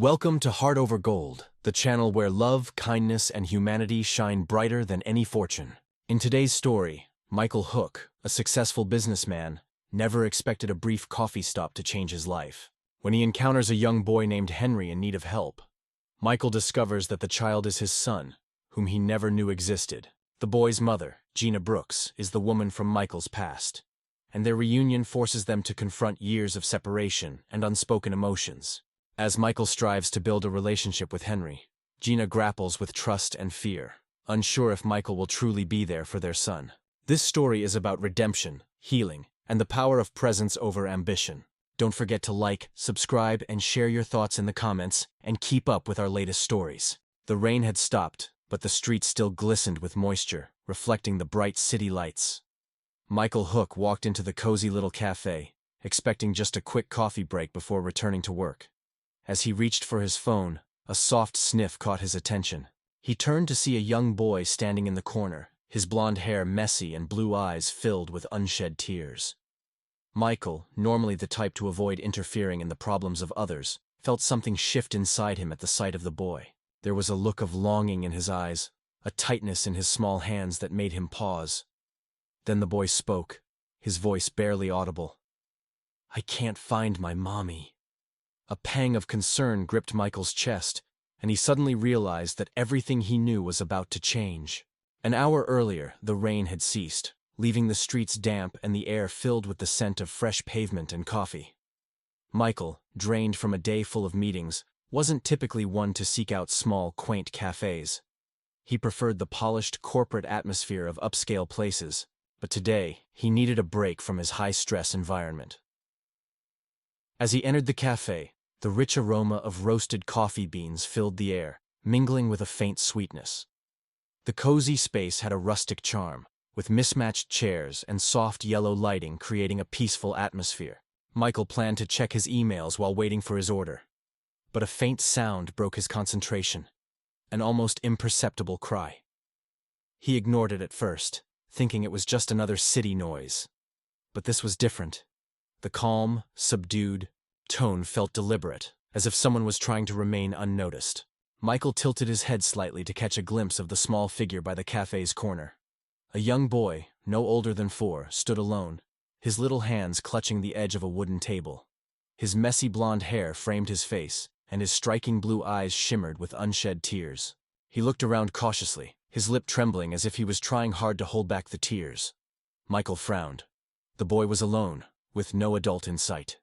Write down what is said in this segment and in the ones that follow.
Welcome to Heart Over Gold, the channel where love, kindness, and humanity shine brighter than any fortune. In today's story, Michael Hook, a successful businessman, never expected a brief coffee stop to change his life. When he encounters a young boy named Henry in need of help, Michael discovers that the child is his son, whom he never knew existed. The boy's mother, Gina Brooks, is the woman from Michael's past, and their reunion forces them to confront years of separation and unspoken emotions. As Michael strives to build a relationship with Henry, Gina grapples with trust and fear, unsure if Michael will truly be there for their son. This story is about redemption, healing, and the power of presence over ambition. Don't forget to like, subscribe, and share your thoughts in the comments, and keep up with our latest stories. The rain had stopped, but the streets still glistened with moisture, reflecting the bright city lights. Michael Hook walked into the cozy little cafe, expecting just a quick coffee break before returning to work. As he reached for his phone, a soft sniff caught his attention. He turned to see a young boy standing in the corner, his blonde hair messy and blue eyes filled with unshed tears. Michael, normally the type to avoid interfering in the problems of others, felt something shift inside him at the sight of the boy. There was a look of longing in his eyes, a tightness in his small hands that made him pause. Then the boy spoke, his voice barely audible. "I can't find my mommy." A pang of concern gripped Michael's chest, and he suddenly realized that everything he knew was about to change. An hour earlier, the rain had ceased, leaving the streets damp and the air filled with the scent of fresh pavement and coffee. Michael, drained from a day full of meetings, wasn't typically one to seek out small, quaint cafes. He preferred the polished corporate atmosphere of upscale places, but today he needed a break from his high-stress environment. As he entered the cafe, the rich aroma of roasted coffee beans filled the air, mingling with a faint sweetness. The cozy space had a rustic charm, with mismatched chairs and soft yellow lighting creating a peaceful atmosphere. Michael planned to check his emails while waiting for his order. But a faint sound broke his concentration, an almost imperceptible cry. He ignored it at first, thinking it was just another city noise. But this was different. The calm, subdued tone felt deliberate, as if someone was trying to remain unnoticed. Michael tilted his head slightly to catch a glimpse of the small figure by the cafe's corner. A young boy, no older than 4, stood alone, his little hands clutching the edge of a wooden table. His messy blonde hair framed his face, and his striking blue eyes shimmered with unshed tears. He looked around cautiously, his lip trembling as if he was trying hard to hold back the tears. Michael frowned. The boy was alone, with no adult in sight.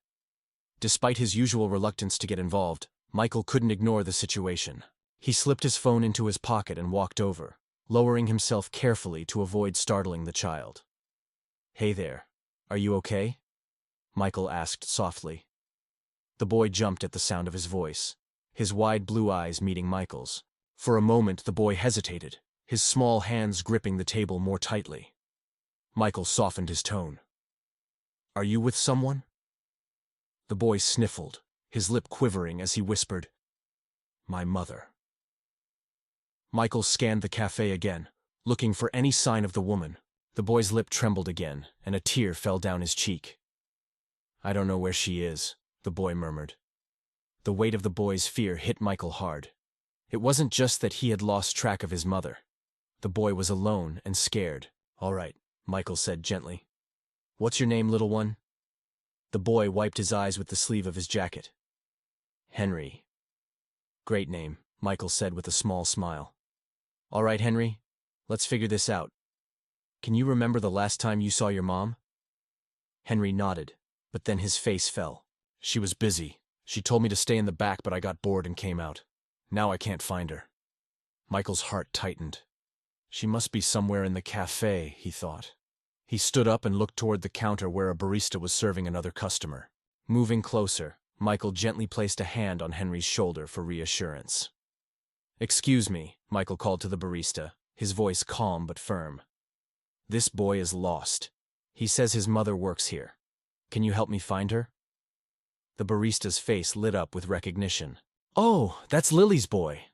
Despite his usual reluctance to get involved, Michael couldn't ignore the situation. He slipped his phone into his pocket and walked over, lowering himself carefully to avoid startling the child. "Hey there, are you okay?" Michael asked softly. The boy jumped at the sound of his voice, his wide blue eyes meeting Michael's. For a moment the boy hesitated, his small hands gripping the table more tightly. Michael softened his tone. "Are you with someone?" The boy sniffled, his lip quivering as he whispered, "My mother." Michael scanned the cafe again, looking for any sign of the woman. The boy's lip trembled again, and a tear fell down his cheek. "I don't know where she is," the boy murmured. The weight of the boy's fear hit Michael hard. It wasn't just that he had lost track of his mother. The boy was alone and scared. "All right," Michael said gently. "What's your name, little one?" The boy wiped his eyes with the sleeve of his jacket. "Henry." "Great name," Michael said with a small smile. "All right, Henry, let's figure this out. Can you remember the last time you saw your mom?" Henry nodded, but then his face fell. "She was busy. She told me to stay in the back, but I got bored and came out. Now I can't find her." Michael's heart tightened. She must be somewhere in the cafe, he thought. He stood up and looked toward the counter where a barista was serving another customer. Moving closer, Michael gently placed a hand on Henry's shoulder for reassurance. "Excuse me," Michael called to the barista, his voice calm but firm. "This boy is lost. He says his mother works here. Can you help me find her?" The barista's face lit up with recognition. "Oh, that's Lily's boy."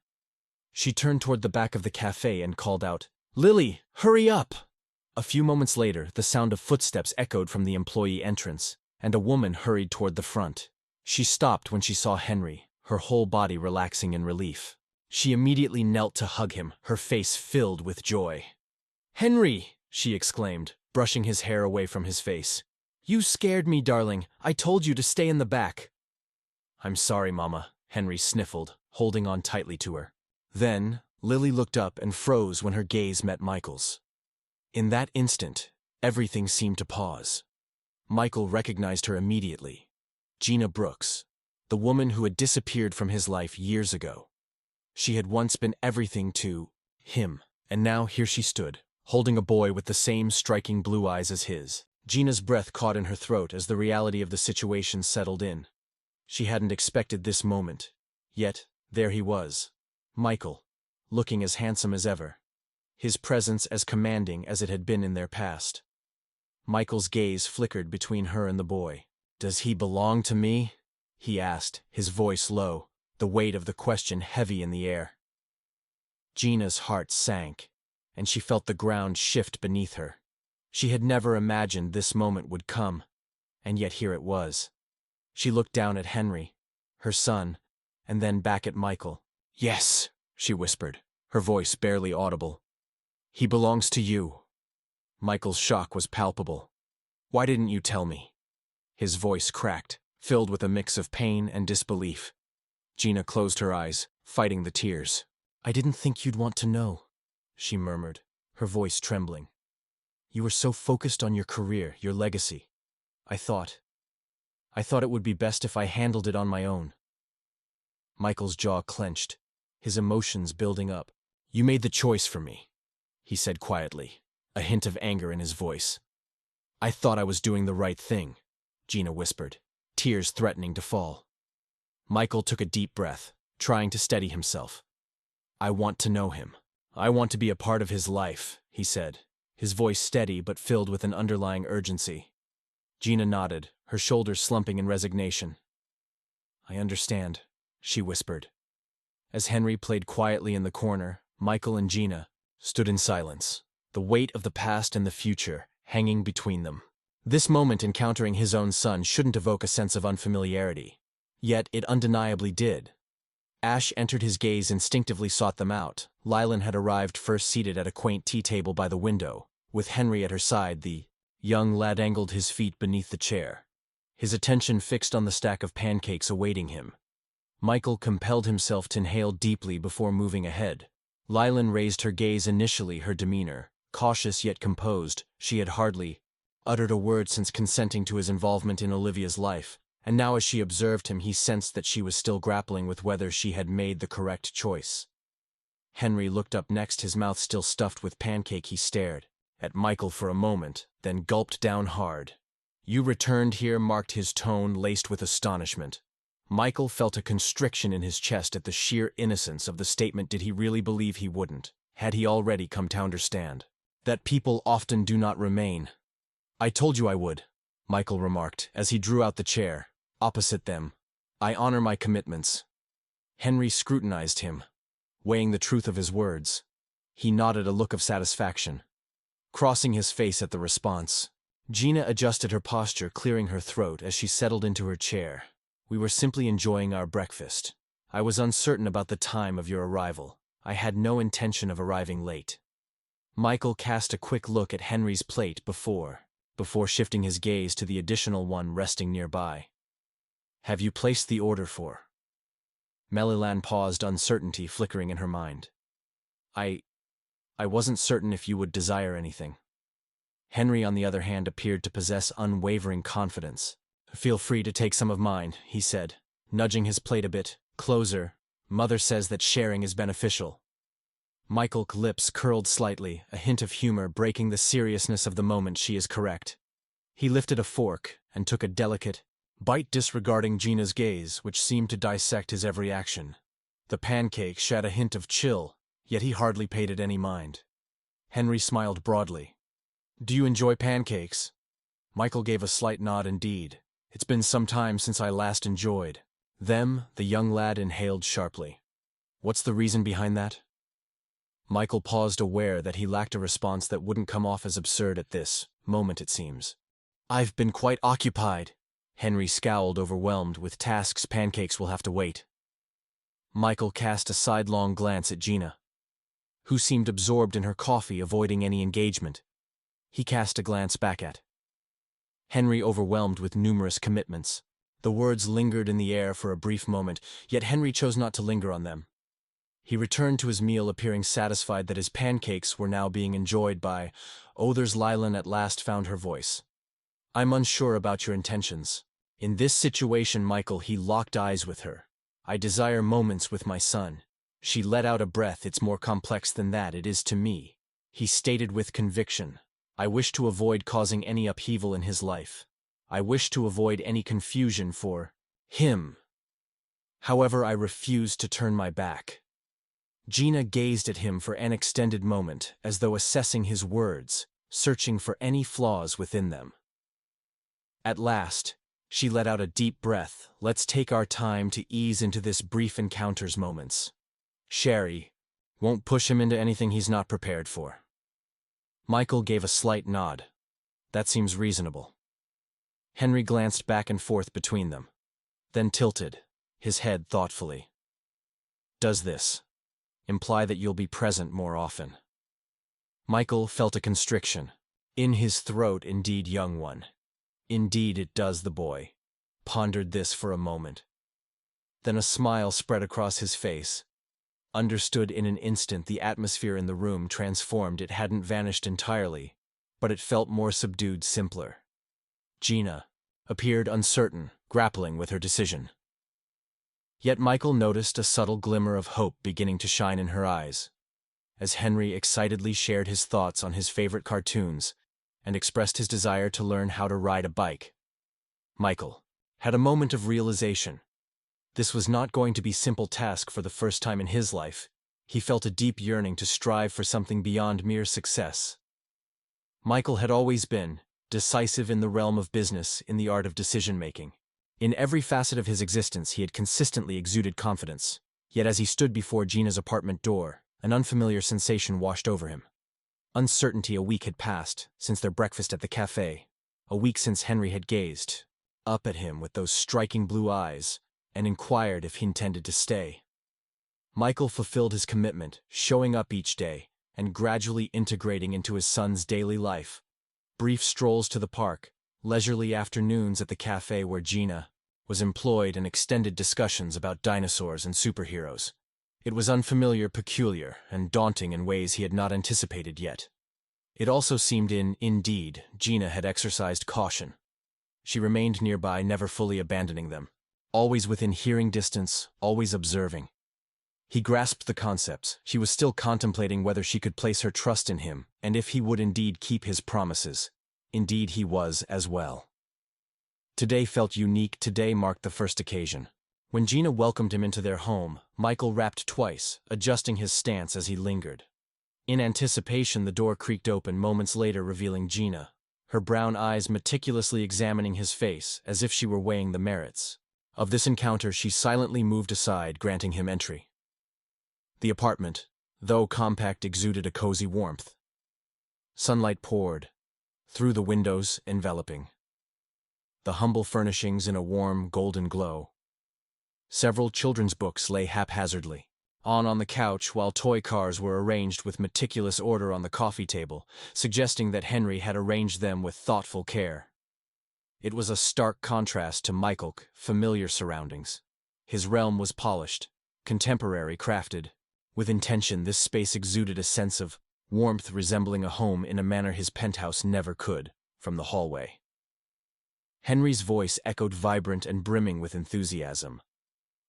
She turned toward the back of the cafe and called out, "Lily, hurry up!" A few moments later, the sound of footsteps echoed from the employee entrance, and a woman hurried toward the front. She stopped when she saw Henry, her whole body relaxing in relief. She immediately knelt to hug him, her face filled with joy. "Henry!" she exclaimed, brushing his hair away from his face. "You scared me, darling. I told you to stay in the back." "I'm sorry, Mama," Henry sniffled, holding on tightly to her. Then, Lily looked up and froze when her gaze met Michael's. In that instant, everything seemed to pause. Michael recognized her immediately. Gina Brooks, the woman who had disappeared from his life years ago. She had once been everything to him, and now here she stood, holding a boy with the same striking blue eyes as his. Gina's breath caught in her throat as the reality of the situation settled in. She hadn't expected this moment, yet there he was, Michael, looking as handsome as ever, his presence as commanding as it had been in their past. Michael's gaze flickered between her and the boy. "Does he belong to me?" he asked, his voice low, the weight of the question heavy in the air. Gina's heart sank, and she felt the ground shift beneath her. She had never imagined this moment would come, and yet here it was. She looked down at Henry, her son, and then back at Michael. "Yes," she whispered, her voice barely audible. "He belongs to you." Michael's shock was palpable. "Why didn't you tell me?" His voice cracked, filled with a mix of pain and disbelief. Gina closed her eyes, fighting the tears. "I didn't think you'd want to know," she murmured, her voice trembling. "You were so focused on your career, your legacy. I thought it would be best if I handled it on my own." Michael's jaw clenched, his emotions building up. "You made the choice for me," he said quietly, a hint of anger in his voice. "I thought I was doing the right thing," Gina whispered, tears threatening to fall. Michael took a deep breath, trying to steady himself. "I want to know him. I want to be a part of his life," he said, his voice steady but filled with an underlying urgency. Gina nodded, her shoulders slumping in resignation. "I understand," she whispered. As Henry played quietly in the corner, Michael and Gina stood in silence, the weight of the past and the future hanging between them. This moment encountering his own son shouldn't evoke a sense of unfamiliarity. Yet it undeniably did. Ash entered his gaze instinctively sought them out. Lilan had arrived first seated at a quaint tea table by the window. With Henry at her side, the young lad angled his feet beneath the chair, his attention fixed on the stack of pancakes awaiting him. Michael compelled himself to inhale deeply before moving ahead. Lilan raised her gaze initially, her demeanor, cautious yet composed. She had hardly uttered a word since consenting to his involvement in Olivia's life, and now as she observed him he sensed that she was still grappling with whether she had made the correct choice. Henry looked up next, his mouth still stuffed with pancake. He stared at Michael for a moment, then gulped down hard. "You returned here," marked his tone, laced with astonishment. Michael felt a constriction in his chest at the sheer innocence of the statement. Did he really believe he wouldn't? Had he already come to understand that people often do not remain? "I told you I would," Michael remarked as he drew out the chair opposite them. "I honor my commitments." Henry scrutinized him, weighing the truth of his words. He nodded, a look of satisfaction crossing his face at the response. Gina adjusted her posture, clearing her throat as she settled into her chair. "We were simply enjoying our breakfast. I was uncertain about the time of your arrival. I had no intention of arriving late." Michael cast a quick look at Henry's plate before shifting his gaze to the additional one resting nearby. "Have you placed the order for?" Melilan paused, uncertainty flickering in her mind. I wasn't certain if you would desire anything." Henry, on the other hand, appeared to possess unwavering confidence. "Feel free to take some of mine," he said, nudging his plate a bit closer. "Mother says that sharing is beneficial." Michael's lips curled slightly, a hint of humor breaking the seriousness of the moment. "She is correct." He lifted a fork and took a delicate bite, disregarding Gina's gaze, which seemed to dissect his every action. The pancake shed a hint of chill, yet he hardly paid it any mind. Henry smiled broadly. "Do you enjoy pancakes?" Michael gave a slight nod. "Indeed. It's been some time since I last enjoyed them." The young lad inhaled sharply. "What's the reason behind that?" Michael paused, aware that he lacked a response that wouldn't come off as absurd at this moment, it seems. "I've been quite occupied." Henry scowled, overwhelmed with tasks. "Pancakes will have to wait." Michael cast a sidelong glance at Gina, who seemed absorbed in her coffee, avoiding any engagement. He cast a glance back at Henry, overwhelmed with numerous commitments. The words lingered in the air for a brief moment, yet Henry chose not to linger on them. He returned to his meal, appearing satisfied that his pancakes were now being enjoyed by others. Lylan at last found her voice. "I'm unsure about your intentions. In this situation, Michael," he locked eyes with her. "I desire moments with my son." She let out a breath. "It's more complex than that, it is to me," he stated with conviction. "I wish to avoid causing any upheaval in his life. I wish to avoid any confusion for him. However, I refuse to turn my back." Gina gazed at him for an extended moment, as though assessing his words, searching for any flaws within them. At last, she let out a deep breath. "Let's take our time to ease into this brief encounter's moments. Sherry, won't push him into anything he's not prepared for." Michael gave a slight nod. "That seems reasonable." Henry glanced back and forth between them, then tilted his head thoughtfully. "Does this imply that you'll be present more often?" Michael felt a constriction in his throat. "Indeed, young one. Indeed it does." The boy pondered this for a moment. Then a smile spread across his face. Understood in an instant. The atmosphere in the room transformed. It hadn't vanished entirely, but it felt more subdued, simpler. Gina appeared uncertain, grappling with her decision. Yet Michael noticed a subtle glimmer of hope beginning to shine in her eyes, as Henry excitedly shared his thoughts on his favorite cartoons and expressed his desire to learn how to ride a bike. Michael had a moment of realization. This was not going to be a simple task. For the first time in his life, he felt a deep yearning to strive for something beyond mere success. Michael had always been decisive in the realm of business, in the art of decision-making. In every facet of his existence, he had consistently exuded confidence. Yet as he stood before Gina's apartment door, an unfamiliar sensation washed over him. Uncertainty. A week had passed since their breakfast at the cafe. A week since Henry had gazed up at him with those striking blue eyes and inquired if he intended to stay. Michael fulfilled his commitment, showing up each day and gradually integrating into his son's daily life. Brief strolls to the park, leisurely afternoons at the cafe where Gina was employed, and extended discussions about dinosaurs and superheroes. It was unfamiliar, peculiar, and daunting in ways he had not anticipated yet. It also seemed indeed, Gina had exercised caution. She remained nearby, never fully abandoning them. Always within hearing distance, always observing. He grasped the concepts. She was still contemplating whether she could place her trust in him, and if he would indeed keep his promises. Indeed he was as well. Today felt unique. Today marked the first occasion. When Gina welcomed him into their home, Michael rapped twice, adjusting his stance as he lingered. In anticipation, the door creaked open moments later, revealing Gina, her brown eyes meticulously examining his face as if she were weighing the merits of this encounter. She silently moved aside, granting him entry. The apartment, though compact, exuded a cozy warmth. Sunlight poured through the windows, enveloping the humble furnishings in a warm, golden glow. Several children's books lay haphazardly on the couch, while toy cars were arranged with meticulous order on the coffee table, suggesting that Henry had arranged them with thoughtful care. It was a stark contrast to Michael's familiar surroundings. His realm was polished, contemporary, crafted with intention. This space exuded a sense of warmth, resembling a home in a manner his penthouse never could. From the hallway, Henry's voice echoed, vibrant and brimming with enthusiasm.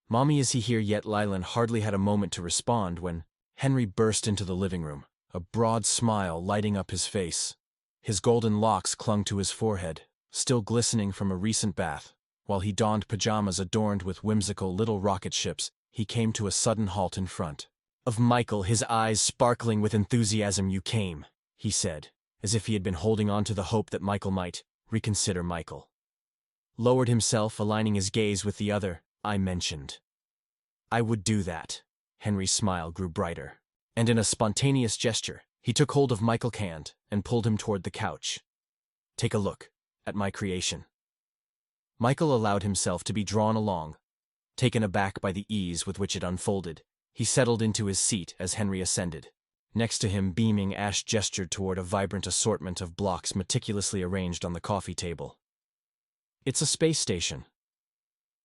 "Mommy, is he here yet?" Lylan hardly had a moment to respond when Henry burst into the living room, a broad smile lighting up his face. His golden locks clung to his forehead, still glistening from a recent bath. While he donned pajamas adorned with whimsical little rocket ships, he came to a sudden halt in front of Michael, his eyes sparkling with enthusiasm. "You came," he said, as if he had been holding on to the hope that Michael might reconsider. Michael lowered himself, aligning his gaze with the other. "I mentioned I would do that." Henry's smile grew brighter, and in a spontaneous gesture, he took hold of Michael's hand and pulled him toward the couch. "Take a look at my creation." Michael allowed himself to be drawn along, Taken aback by the ease with which it unfolded, he settled into his seat as Henry ascended. Next to him, beaming, Ash gestured toward a vibrant assortment of blocks meticulously arranged on the coffee table. "It's a space station."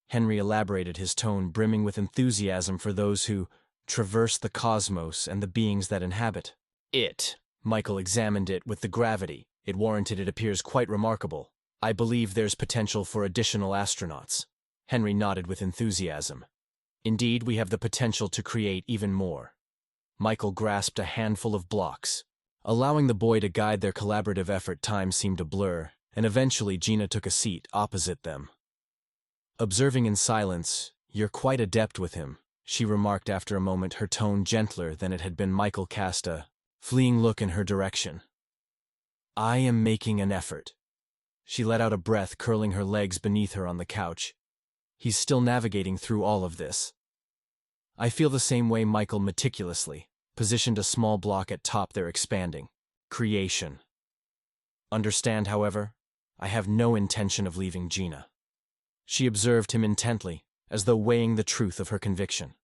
Henry elaborated, his tone brimming with enthusiasm for those who traverse the cosmos and the beings that inhabit it. Michael examined it with the gravity it warranted. "It appears quite remarkable. I believe there's potential for additional astronauts." Henry nodded with enthusiasm. "Indeed, we have the potential to create even more." Michael grasped a handful of blocks. Allowing the boy to guide their collaborative effort, time seemed to blur, and eventually Gina took a seat opposite them. Observing in silence, "You're quite adept with him," she remarked after a moment, her tone gentler than it had been. Michael cast a fleeing look in her direction. "I am making an effort." She let out a breath, curling her legs beneath her on the couch. "He's still navigating through all of this." "I feel the same way." Michael meticulously positioned a small block at top their expanding creation. "Understand, however, I have no intention of leaving Gina." She observed him intently, as though weighing the truth of her conviction.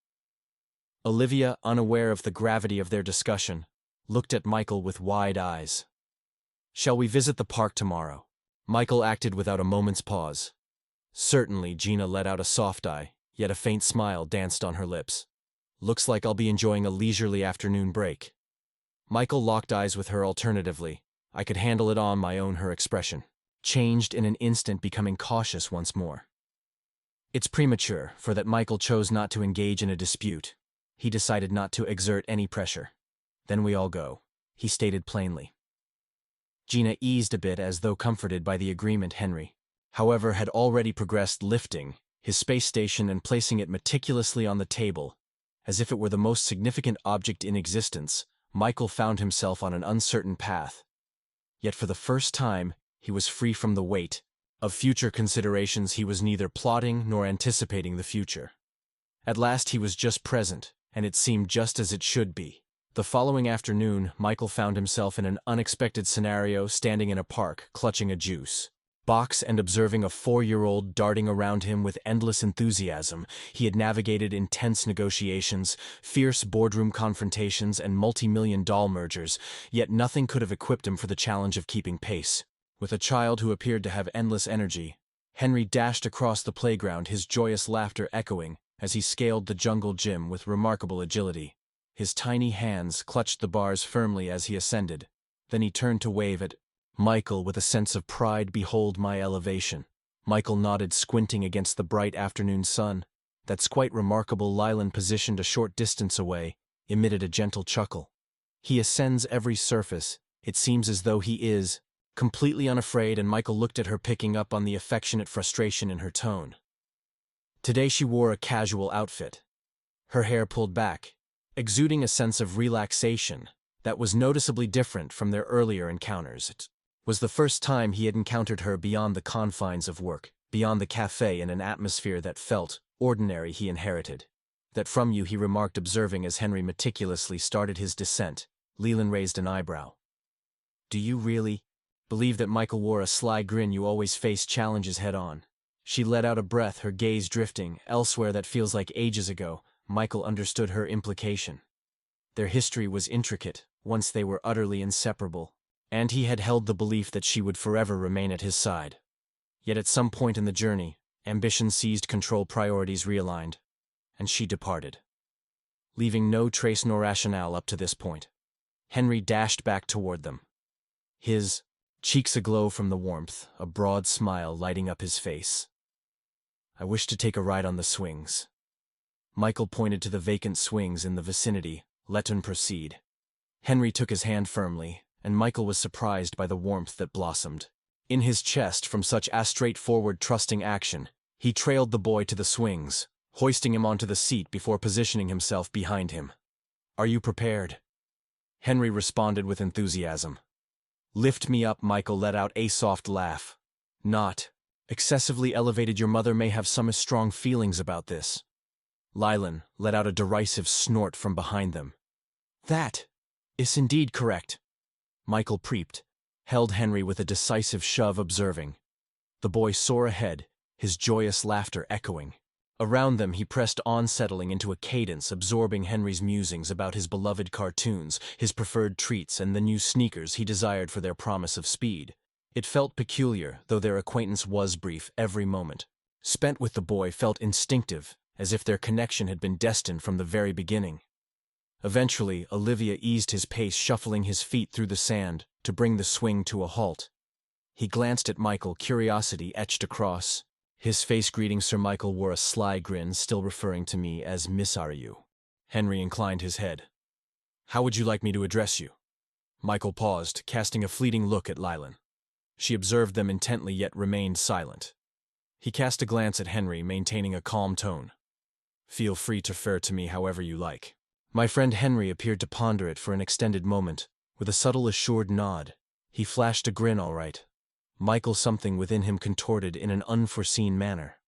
Olivia, unaware of the gravity of their discussion, looked at Michael with wide eyes. "Shall we visit the park tomorrow?" Michael acted without a moment's pause. "Certainly." Gina let out a soft sigh, yet a faint smile danced on her lips. "Looks like I'll be enjoying a leisurely afternoon break." Michael locked eyes with her alternatively. "I could handle it on my own." Her expression changed in an instant, becoming cautious once more. "It's premature," for that Michael chose not to engage in a dispute. He decided not to exert any pressure. "Then we all go," he stated plainly. Gina eased a bit, as though comforted by the agreement. Henry, however, had already progressed, lifting his space station and placing it meticulously on the table, as if it were the most significant object in existence. Michael found himself on an uncertain path. Yet for the first time, he was free from the weight of future considerations. He was neither plotting nor anticipating the future. At last he was just present, and it seemed just as it should be. The following afternoon, Michael found himself in an unexpected scenario, standing in a park, clutching a juice box and observing a 4-year-old darting around him with endless enthusiasm. He had navigated intense negotiations, fierce boardroom confrontations, and multi-million-dollar mergers, yet nothing could have equipped him for the challenge of keeping pace with a child who appeared to have endless energy. Henry dashed across the playground, his joyous laughter echoing as he scaled the jungle gym with remarkable agility. His tiny hands clutched the bars firmly as he ascended. Then he turned to wave at Michael with a sense of pride. "Behold my elevation." Michael nodded, squinting against the bright afternoon sun. "That's quite remarkable." Leland, positioned a short distance away, emitted a gentle chuckle. "He ascends every surface. It seems as though he is completely unafraid." And Michael looked at her, picking up on the affectionate frustration in her tone. Today she wore a casual outfit, her hair pulled back, exuding a sense of relaxation that was noticeably different from their earlier encounters. It was the first time he had encountered her beyond the confines of work, beyond the cafe, in an atmosphere that felt ordinary. He inherited that from you, he remarked, observing as Henry meticulously started his descent. Leland raised an eyebrow. "Do you really believe that?" Michael wore a sly grin. "You always face challenges head-on." She let out a breath, her gaze drifting elsewhere. "That feels like ages ago." Michael understood her implication. Their history was intricate. Once they were utterly inseparable, and he had held the belief that she would forever remain at his side. Yet at some point in the journey, ambition seized control, priorities realigned, and she departed, leaving no trace nor rationale up to this point. Henry dashed back toward them, his cheeks aglow from the warmth, a broad smile lighting up his face. "I wish to take a ride on the swings." Michael pointed to the vacant swings in the vicinity. "Let him proceed." Henry took his hand firmly, and Michael was surprised by the warmth that blossomed in his chest from such a straightforward, trusting action. He trailed the boy to the swings, hoisting him onto the seat before positioning himself behind him. "Are you prepared?" Henry responded with enthusiasm. "Lift me up." Michael let out a soft laugh. "Not excessively elevated. Your mother may have some strong feelings about this." Leland let out a derisive snort from behind them. "That is indeed correct." Michael preeped, held Henry with a decisive shove, observing. The boy soared ahead, his joyous laughter echoing. Around them he pressed on, settling into a cadence, absorbing Henry's musings about his beloved cartoons, his preferred treats, and the new sneakers he desired for their promise of speed. It felt peculiar, though their acquaintance was brief. Every moment spent with the boy felt instinctive, as if their connection had been destined from the very beginning. Eventually, Olivia eased his pace, shuffling his feet through the sand to bring the swing to a halt. He glanced at Michael, curiosity etched across his face. Greeting, Sir. Michael wore a sly grin, still referring to me as Miss Are you? Henry inclined his head. How would you like me to address you? Michael paused, casting a fleeting look at Lilan. She observed them intently yet remained silent. He cast a glance at Henry, maintaining a calm tone. Feel free to refer to me however you like. My friend Henry appeared to ponder it for an extended moment. With a subtle assured nod, he flashed a grin. All right. Michael, something within him contorted in an unforeseen manner.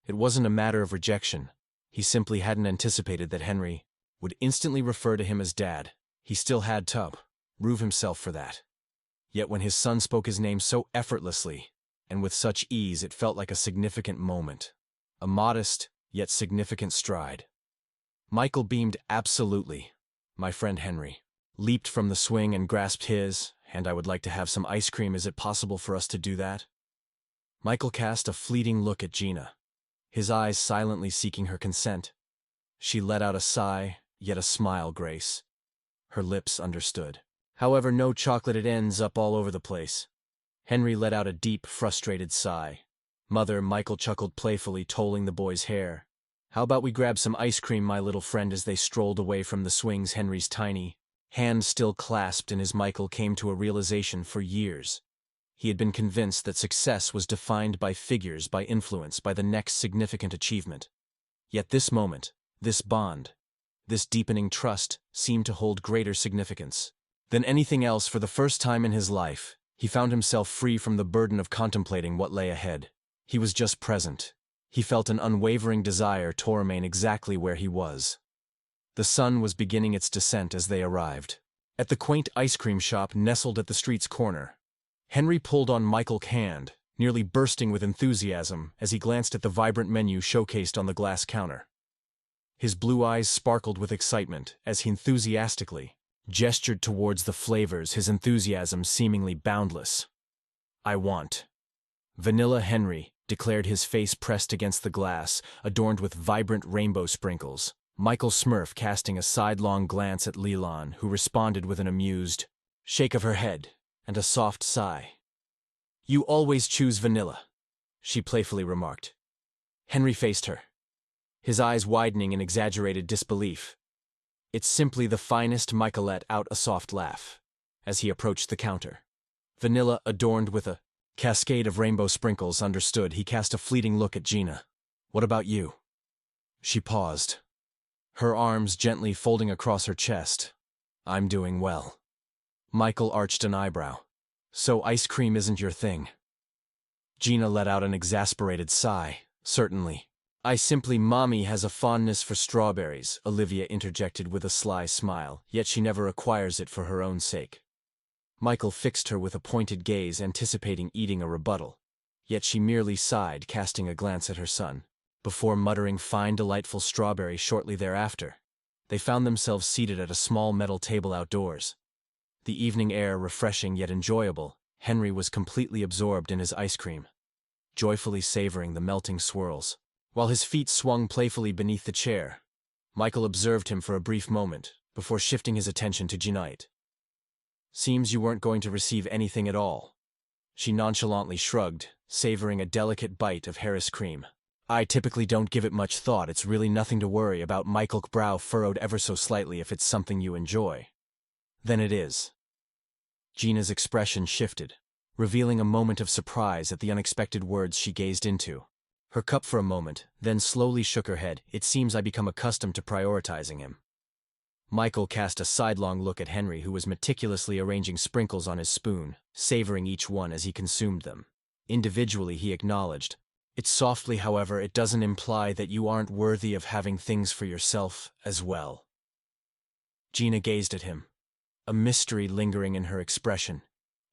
It wasn't a matter of rejection. He simply hadn't anticipated that Henry would instantly refer to him as Dad. He still had to prove himself for that. Yet when his son spoke his name so effortlessly and with such ease, it felt like a significant moment. A modest, yet significant stride. Michael beamed. Absolutely. My friend Henry leaped from the swing and grasped his, and I would like to have some ice cream. Is it possible for us to do that? Michael cast a fleeting look at Gina, his eyes silently seeking her consent. She let out a sigh, yet a smile. Grace. Her lips understood. However, no chocolate, it ends up all over the place. Henry let out a deep, frustrated sigh. Mother, Michael chuckled playfully, tolling the boy's hair. How about we grab some ice cream, my little friend? As they strolled away from the swings, Henry's tiny hand still clasped in his, Michael came to a realization. For years, he had been convinced that success was defined by figures, by influence, by the next significant achievement. Yet this moment, this bond, this deepening trust seemed to hold greater significance than anything else. For the first time in his life, he found himself free from the burden of contemplating what lay ahead. He was just present. He felt an unwavering desire to remain exactly where he was. The sun was beginning its descent as they arrived at the quaint ice cream shop nestled at the street's corner. Henry pulled on Michael's hand, nearly bursting with enthusiasm as he glanced at the vibrant menu showcased on the glass counter. His blue eyes sparkled with excitement as he enthusiastically gestured towards the flavors, his enthusiasm seemingly boundless. I want vanilla. Henry declared, his face pressed against the glass, adorned with vibrant rainbow sprinkles. Michael Smurf casting a sidelong glance at Leland, who responded with an amused shake of her head and a soft sigh. You always choose vanilla, she playfully remarked. Henry faced her, his eyes widening in exaggerated disbelief. It's simply the finest. Michael let out a soft laugh as he approached the counter. Vanilla, adorned with a cascade of rainbow sprinkles. Understood. He cast a fleeting look at Gina. What about you? She paused, her arms gently folding across her chest. I'm doing well. Michael arched an eyebrow. So ice cream isn't your thing? Gina let out an exasperated sigh. Certainly. I simply. Mommy has a fondness for strawberries, Olivia interjected with a sly smile, yet she never acquires it for her own sake. Michael fixed her with a pointed gaze, anticipating eating a rebuttal. Yet she merely sighed, casting a glance at her son, before muttering fine delightful strawberry. Shortly thereafter, they found themselves seated at a small metal table outdoors. The evening air refreshing yet enjoyable. Henry was completely absorbed in his ice cream, joyfully savoring the melting swirls, while his feet swung playfully beneath the chair. Michael observed him for a brief moment, before shifting his attention to Gina. Seems you weren't going to receive anything at all. She nonchalantly shrugged, savoring a delicate bite of Harris cream. I typically don't give it much thought. It's really nothing to worry about. Michael's brow furrowed ever so slightly. If it's something you enjoy, then it is. Gina's expression shifted, revealing a moment of surprise at the unexpected words she gazed into her cup for a moment, then slowly shook her head. It seems I become accustomed to prioritizing him. Michael cast a sidelong look at Henry, who was meticulously arranging sprinkles on his spoon, savoring each one as he consumed them. Individually, he acknowledged. It's softly, however, it doesn't imply that you aren't worthy of having things for yourself as well. Gina gazed at him, a mystery lingering in her expression.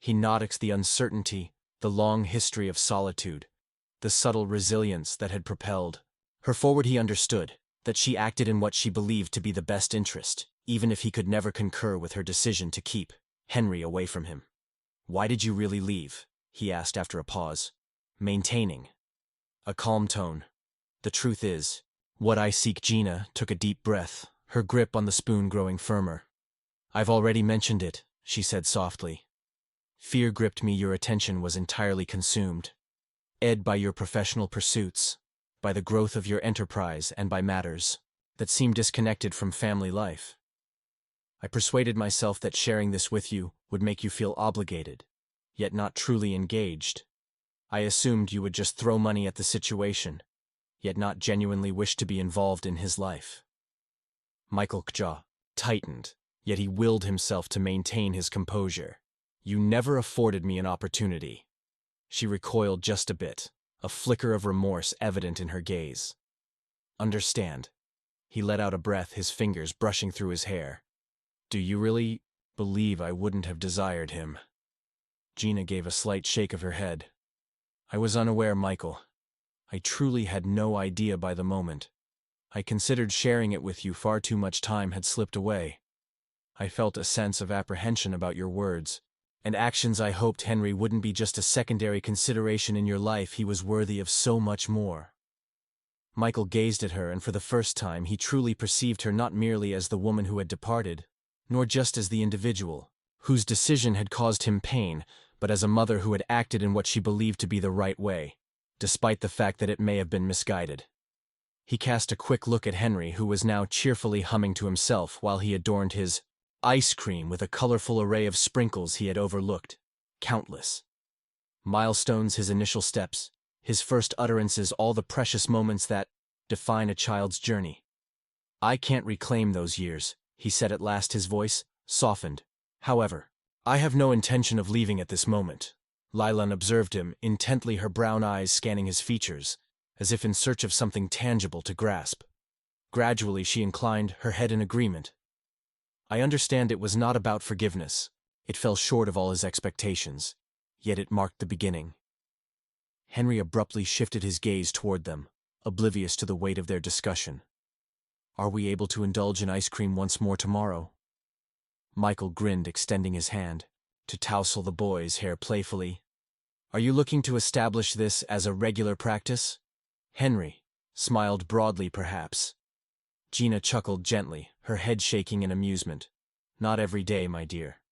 He nodded. The uncertainty, the long history of solitude, the subtle resilience that had propelled Her forward he understood, that she acted in what she believed to be the best interest, even if he could never concur with her decision to keep Henry away from him. "Why did you really leave?" he asked after a pause, maintaining a calm tone. "The truth is, what I seek." Gina took a deep breath, her grip on the spoon growing firmer. "I've already mentioned it," she said softly. "Fear gripped me. Your attention was entirely consumed. Ed, by your professional pursuits, by the growth of your enterprise, and by matters that seem disconnected from family life. I persuaded myself that sharing this with you would make you feel obligated, yet not truly engaged. I assumed you would just throw money at the situation, yet not genuinely wish to be involved in his life." Michael's jaw tightened, yet he willed himself to maintain his composure. "You never afforded me an opportunity." She recoiled just a bit, a flicker of remorse evident in her gaze. "Understand." He let out a breath, his fingers brushing through his hair. "Do you really believe I wouldn't have desired him?" Gina gave a slight shake of her head. "I was unaware, Michael. I truly had no idea by the moment. I considered sharing it with you. Far too much time had slipped away. I felt a sense of apprehension about your words and actions. I hoped Henry wouldn't be just a secondary consideration in your life. He was worthy of so much more." Michael gazed at her, and for the first time he truly perceived her not merely as the woman who had departed, nor just as the individual whose decision had caused him pain, but as a mother who had acted in what she believed to be the right way, despite the fact that it may have been misguided. He cast a quick look at Henry, who was now cheerfully humming to himself while he adorned his ice cream with a colorful array of sprinkles he had overlooked. Countless milestones, his initial steps, his first utterances, all the precious moments that define a child's journey. "I can't reclaim those years," he said at last, his voice softened. "However, I have no intention of leaving at this moment." Lilan observed him intently, her brown eyes scanning his features, as if in search of something tangible to grasp. Gradually she inclined her head in agreement. "I understand it was not about forgiveness. It fell short of all his expectations, yet it marked the beginning." Henry abruptly shifted his gaze toward them, oblivious to the weight of their discussion. "Are we able to indulge in ice cream once more tomorrow?" Michael grinned, extending his hand to tousle the boy's hair playfully. "Are you looking to establish this as a regular practice?" Henry smiled broadly, perhaps. Gina chuckled gently, her head shaking in amusement. "Not every day, my dear."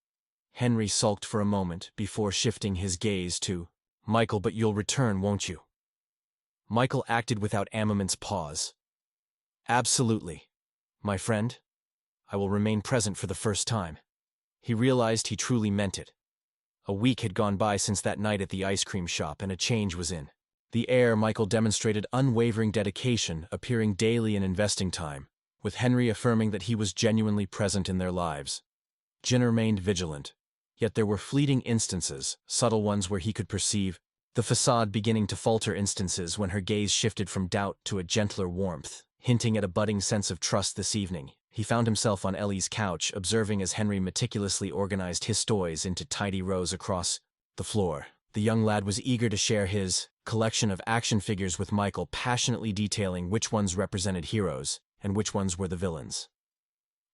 Henry sulked for a moment before shifting his gaze to Michael. "But you'll return, won't you?" Michael acted without a moment's pause. "Absolutely, my friend. I will remain present for the first time." He realized he truly meant it. A week had gone by since that night at the ice cream shop, and a change was in the air. Michael demonstrated unwavering dedication, appearing daily and investing time, with Henry affirming that he was genuinely present in their lives. Gina remained vigilant, yet there were fleeting instances, subtle ones where he could perceive the facade beginning to falter, instances when her gaze shifted from doubt to a gentler warmth, hinting at a budding sense of trust. This evening, he found himself on Ellie's couch, observing as Henry meticulously organized his toys into tidy rows across the floor. The young lad was eager to share his collection of action figures with Michael, passionately detailing which ones represented heroes and which ones were the villains.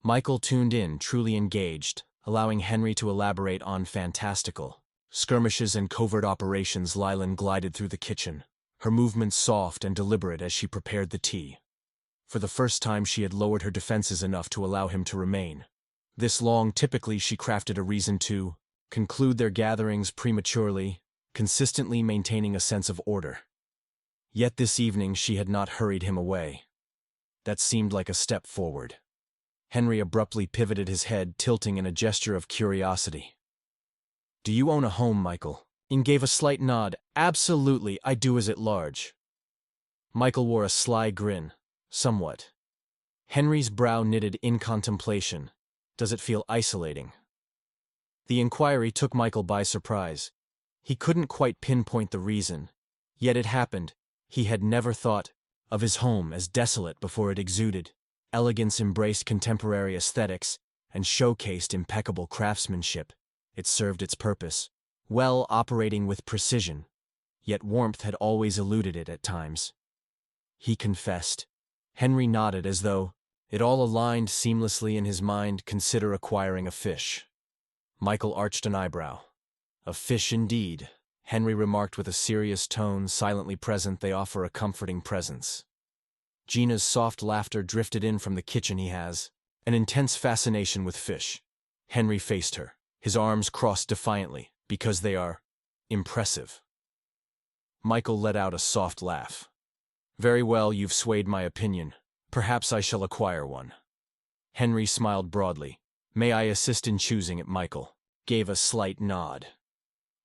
Michael tuned in, truly engaged, allowing Henry to elaborate on fantastical skirmishes and covert operations. Lilan glided through the kitchen, her movements soft and deliberate as she prepared the tea. For the first time she had lowered her defenses enough to allow him to remain this long. Typically she crafted a reason to conclude their gatherings prematurely, consistently maintaining a sense of order. Yet this evening she had not hurried him away. That seemed like a step forward. Henry abruptly pivoted, his head tilting in a gesture of curiosity. "Do you own a home, Michael?" Ian gave a slight nod. "Absolutely, I do. Is it large?" Michael wore a sly grin. "Somewhat." Henry's brow knitted in contemplation. "Does it feel isolating?" The inquiry took Michael by surprise. He couldn't quite pinpoint the reason, yet it happened. He had never thought of his home as desolate before. It exuded elegance, embraced contemporary aesthetics, and showcased impeccable craftsmanship. It served its purpose well, operating with precision, yet warmth had always eluded it at times. he confessed. Henry nodded as though it all aligned seamlessly in his mind. Consider acquiring a fish. Michael arched an eyebrow. A fish indeed, Henry remarked with a serious tone. Silently present, they offer a comforting presence. Gina's soft laughter drifted in from the kitchen. He has an intense fascination with fish. Henry faced her, his arms crossed defiantly, because they are impressive. Michael let out a soft laugh. Very well, you've swayed my opinion. Perhaps I shall acquire one. Henry smiled broadly. May I assist in choosing it? Michael gave a slight nod.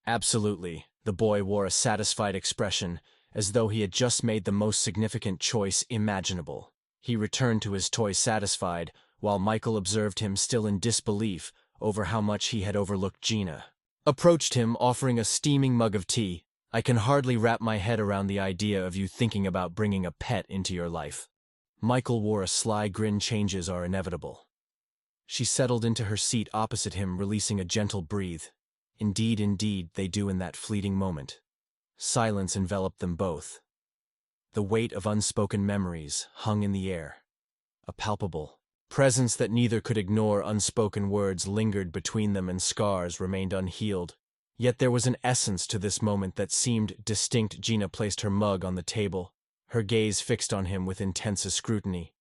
Absolutely. The boy wore a satisfied expression, as though he had just made the most significant choice imaginable. He returned to his toy satisfied, while Michael observed him still in disbelief over how much he had overlooked. Gina approached him, offering a steaming mug of tea. I can hardly wrap my head around the idea of you thinking about bringing a pet into your life. Michael wore a sly grin. Changes are inevitable. She settled into her seat opposite him, releasing a gentle breathe. Indeed, they do in that fleeting moment. Silence enveloped them both. The weight of unspoken memories hung in the air. A palpable presence that neither could ignore. Unspoken words lingered between them and scars remained unhealed. Yet there was an essence to this moment that seemed distinct. Gina placed her mug on the table, her gaze fixed on him with intense scrutiny.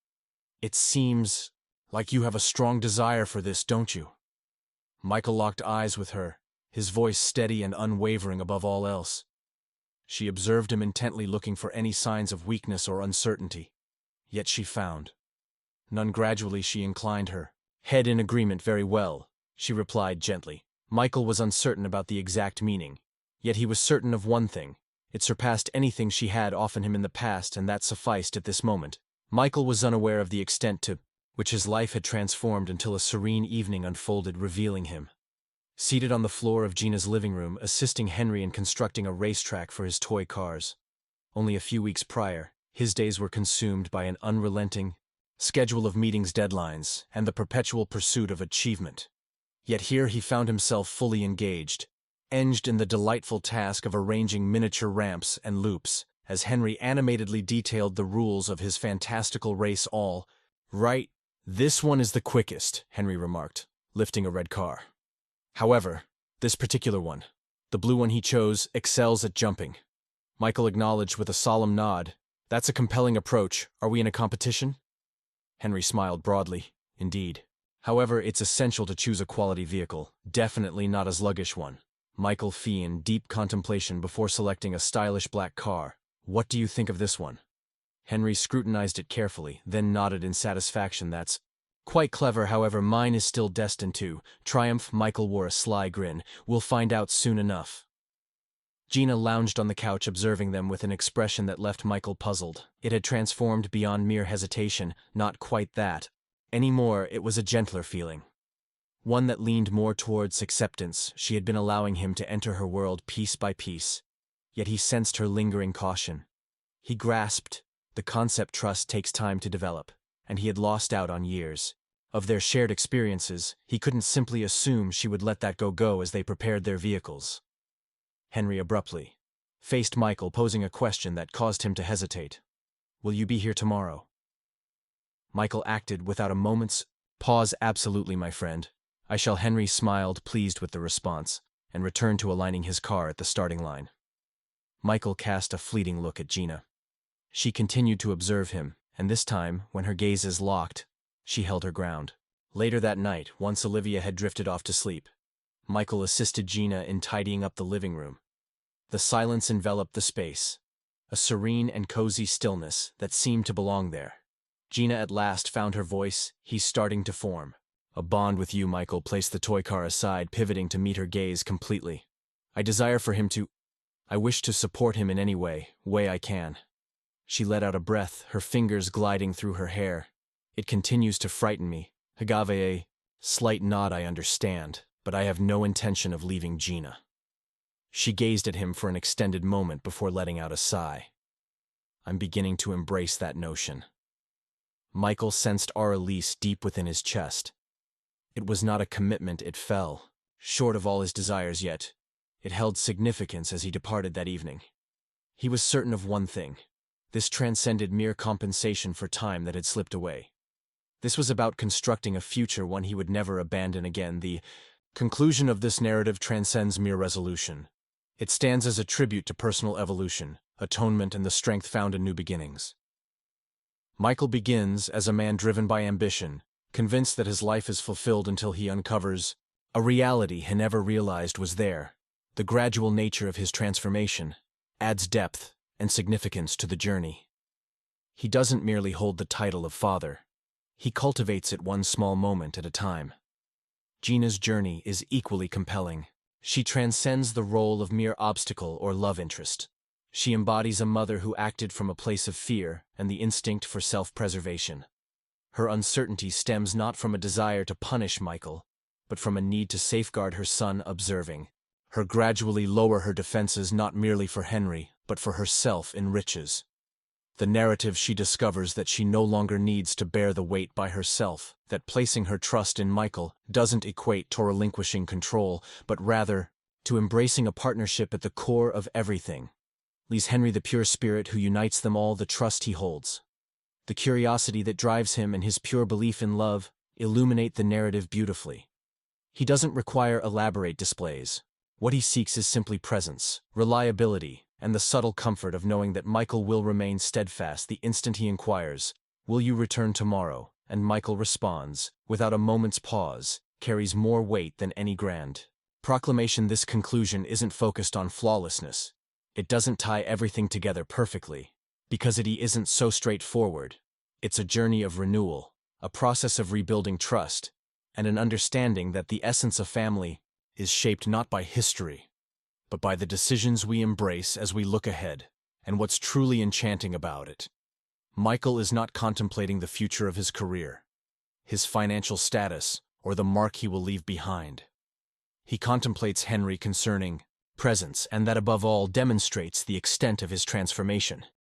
It seems like you have a strong desire for this, don't you? Michael locked eyes with her, his voice steady and unwavering above all else. She observed him intently, looking for any signs of weakness or uncertainty. Yet she found none. Gradually she inclined her head in agreement. Very well, she replied gently. Michael was uncertain about the exact meaning, yet he was certain of one thing. It surpassed anything she had offered him in the past, and that sufficed at this moment. Michael was unaware of the extent to which his life had transformed until a serene evening unfolded, revealing him seated on the floor of Gina's living room, assisting Henry in constructing a racetrack for his toy cars. Only a few weeks prior, his days were consumed by an unrelenting schedule of meetings, deadlines, and the perpetual pursuit of achievement. Yet here he found himself fully engaged in the delightful task of arranging miniature ramps and loops, as Henry animatedly detailed the rules of his fantastical race. All right, this one is the quickest, Henry remarked, lifting a red car. However, this particular one, the blue one he chose, excels at jumping. Michael acknowledged with a solemn nod. That's a compelling approach. Are we in a competition? Henry smiled broadly. Indeed. However, it's essential to choose a quality vehicle, definitely not a sluggish one. Michael fell in deep contemplation before selecting a stylish black car. What do you think of this one? Henry scrutinized it carefully, then nodded in satisfaction. That's quite clever. However, mine is still destined to triumph. Michael wore a sly grin. We'll find out soon enough. Gina lounged on the couch, observing them with an expression that left Michael puzzled. It had transformed beyond mere hesitation. Not quite that anymore. It was a gentler feeling, one that leaned more towards acceptance. She had been allowing him to enter her world piece by piece, yet he sensed her lingering caution. He grasped the concept trust takes time to develop, and he had lost out on years of their shared experiences. He couldn't simply assume she would let that go as they prepared their vehicles. Henry abruptly faced Michael, posing a question that caused him to hesitate. Will you be here tomorrow? Michael acted without a moment's pause. Absolutely, my friend. I shall. Henry smiled, pleased with the response, and returned to aligning his car at the starting line. Michael cast a fleeting look at Gina. She continued to observe him, and this time, when her gazes locked, she held her ground. Later that night, once Olivia had drifted off to sleep, Michael assisted Gina in tidying up the living room. The silence enveloped the space, a serene and cozy stillness that seemed to belong there. Gina at last found her voice. He's starting to form a bond with you. Michael placed the toy car aside, pivoting to meet her gaze completely. I desire for him to. I wish to support him in any way I can. She let out a breath, her fingers gliding through her hair. It continues to frighten me. Agave, a slight nod. I understand, but I have no intention of leaving Gina. She gazed at him for an extended moment before letting out a sigh. I'm beginning to embrace that notion. Michael sensed a release deep within his chest. It was not a commitment. It fell short of all his desires, yet it held significance as he departed that evening. He was certain of one thing. This transcended mere compensation for time that had slipped away. This was about constructing a future one he would never abandon again. The conclusion of this narrative transcends mere resolution. It stands as a tribute to personal evolution, atonement, and the strength found in new beginnings. Michael begins as a man driven by ambition, convinced that his life is fulfilled until he uncovers a reality he never realized was there. The gradual nature of his transformation adds depth and significance to the journey. He doesn't merely hold the title of father. He cultivates it one small moment at a time. Gina's journey is equally compelling. She transcends the role of mere obstacle or love interest. She embodies a mother who acted from a place of fear and the instinct for self-preservation. Her uncertainty stems not from a desire to punish Michael, but from a need to safeguard her son, observing her gradually lower her defenses not merely for Henry, but for herself enriches the narrative. She discovers that she no longer needs to bear the weight by herself, that placing her trust in Michael doesn't equate to relinquishing control, but rather to embracing a partnership at the core of everything. Leaves Henry the pure spirit who unites them all, the trust he holds, the curiosity that drives him, and his pure belief in love illuminate the narrative beautifully. He doesn't require elaborate displays. What he seeks is simply presence, reliability, and the subtle comfort of knowing that Michael will remain steadfast the instant he inquires, "Will you return tomorrow?" And Michael responds, without a moment's pause, carries more weight than any grand proclamation. This conclusion isn't focused on flawlessness. It doesn't tie everything together perfectly, because it isn't so straightforward. It's a journey of renewal, a process of rebuilding trust, and an understanding that the essence of family is shaped not by history, but by the decisions we embrace as we look ahead. And what's truly enchanting about it, Michael is not contemplating the future of his career, his financial status, or the mark he will leave behind. He contemplates Henry concerning presence, and that above all demonstrates the extent of his transformation.